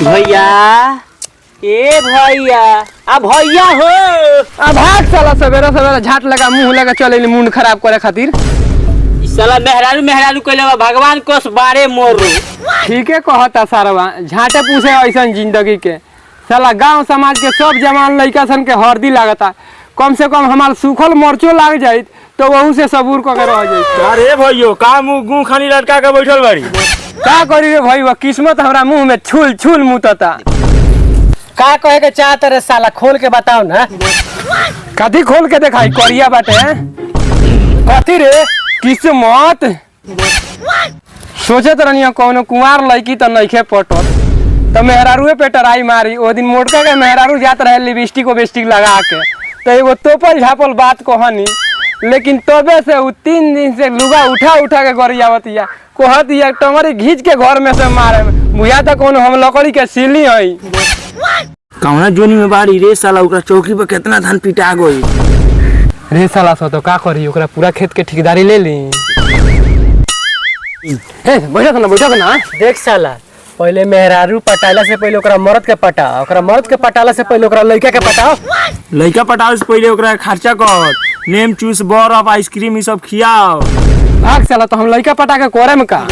भैया ए भैया आ भैया हो आ भाग साला सवेरा सवेरा झाट लगा मुंह लगा चले मुंड खराब करे खातिर। साला मेहरारू मेहरारू कहले भगवान कोस बारे मोर ठीक है कहता सारवा झाटे पूछे ऐसा जिंदगी के साला गांव समाज के सब जवान लड़का सन के हरदी लागता कम से कम हमार सूखल मरचो लाग जाये तो वहू से सबूर को रह जाये। अरे भैयो का मुंह गू खानी लटका के बैठल बाड़ी का करी रे भाई किस्मत हमरा मुंह में छुल छुल मुतता। का कहे के चाहत रे साला खोल के बताओ ना। कथी खोल के दिखाई करिया बाटे कथी रे किस्मत सोचत रहनी कौनो कुंवार लड़की तो नइखे पटत तो मेहरारूए पे टराई मारी ओ दिन मोटका के मेहरारू जात रहे लिपस्टिक वेस्टिक लगा के तो एगो तोपल झापल बात कहनी लेकिन तबे से उ 3 दिन से लुगा उठा उठा के गरियावतिया कहतिया टंगरी घींच के घर में से मारे बुझा तो कोनो हम लकड़ी के सिली हई। कौना जोनी में बाड़ी रे साला ओकरा चौकी पर कितना धान पिटा गई रे साला सो तो का करी ओकरा पूरा खेत के ठेकेदारी ले ली। ए बैठो ना देख साला पहले मेहरारू पटाला से पहले ओकरा मर्द के पटाओ ओकरा मर्द के पटाला से पहले ओकरा लड़का के पटाओ लड़का पटावे से पहले ओकरा खर्चा कर नेम चूस बर्फ आइसक्रीम ई सब खियाओ। भाग साला तो हम लड़का पटा के कोरे में का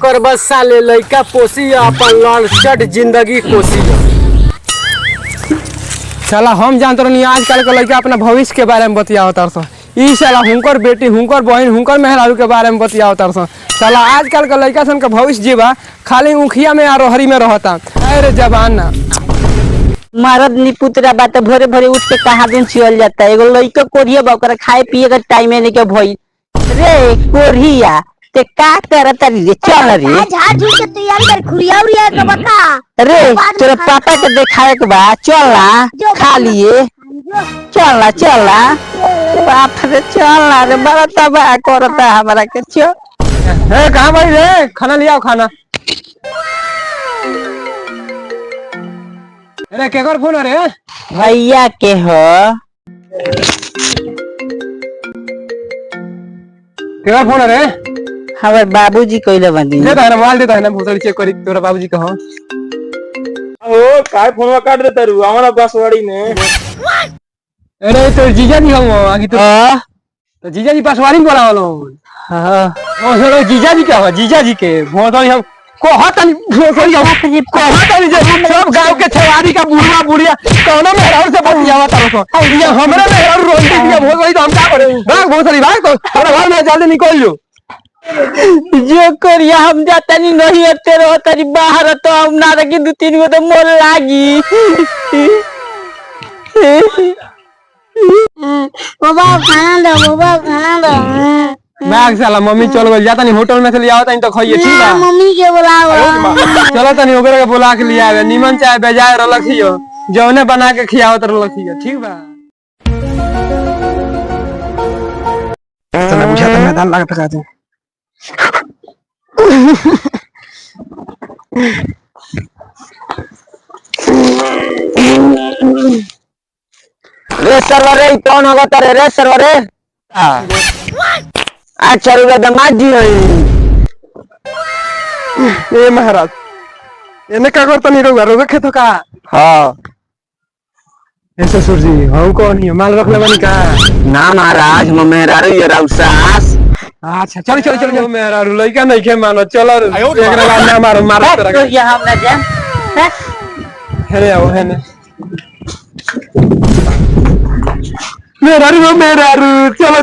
कर बस साले लड़का पोसी अपन लड़चट जिंदगी कोसी। साला हम जानते रहनी आजकल के लड़का अपना भविष्य के बारे में बतियावता ई साला हुनकर बेटी हुनकर बहन हुनकर मेहरारू के बारे में बतियावता साला आजकल के लड़का सन का भविष्य जीवा खाली उखिया में या रोहरी में रहता। अरे जवान ना मरद निपुतरा बात भोरे भोरे उठ के कहा दिन चियल जाता है एगो लइका कोरिया बा ओकरा खाए पिए का टाइम है नहीं के भई रे कोरिया ते का करत रे चल रे झाड़ झूठ के तैयारी कर खुरिया उरिया के बता रे तेरे पापा के दिखाए के बा चल ना खा लिए चल ना बाप रे चल ना रे बड़ा तबाह करता हमरा के चल। ए कहां भाई रे खाना ले आओ खाना। अरे केकर फोन रे भैया के हो केकर फोन रे हमारे बाबूजी कइले बंदी दे ना मोबाइल दे ना भूतल चेक करी तोरा बाबूजी कहो ओ काय फोनवा काट देता रू हमारा बसवाड़ी में। अरे तो जीजा जी हम आगे तो जीजा जी पासवारी में बोला वालो हां ओ सर जीजा जी क्या हो जीजा जी के भोतल हम कहतनी भोतल हम कहतनी जे सब गांव के छवारी का बुढ़वा बुढ़िया कौनो मेहरारू से बतियावा तारो तो ये हमरे मेहरारू रोज दिया भोतल तो हम का करे भाग भोतल भाग तो थोड़ा घर में जल्दी निकल जो जो करिया हम जाता नहीं होते रहो तरी बाहर तो हम ना रखी 2-3 गो तो मोल लागी। बाबा खाना दो बैग साला मम्मी चल गई जाता नहीं होटल में से ले आवता नहीं तो खाइए ठीक है मम्मी के बुलाओ चलो तनी ओकरे के बुला के ले आवे नीमन चाय बेजाय रलखियो जौने बना के खियावत रलखियो ठीक बा। चला बुझा तो मैदान लगा टका दे रे सर्वर रे कौन होगा तेरे रे सर्वर रे अच्छा रुपया दामाद जी ए महाराज एने का करता नहीं रोगा खेतो का हाँ ऐसे सुरजी हम कौन ही माल रख ले बनी का ना महाराज हम मेहरारू ये राउसास। अच्छा चल मेरा लइका नहीं के मानो चलो एकरा बाद ना मारो मारो तेरा तो ये हम ना जान हेरे आओ हेने मेरा रू चलो मेरा रू चल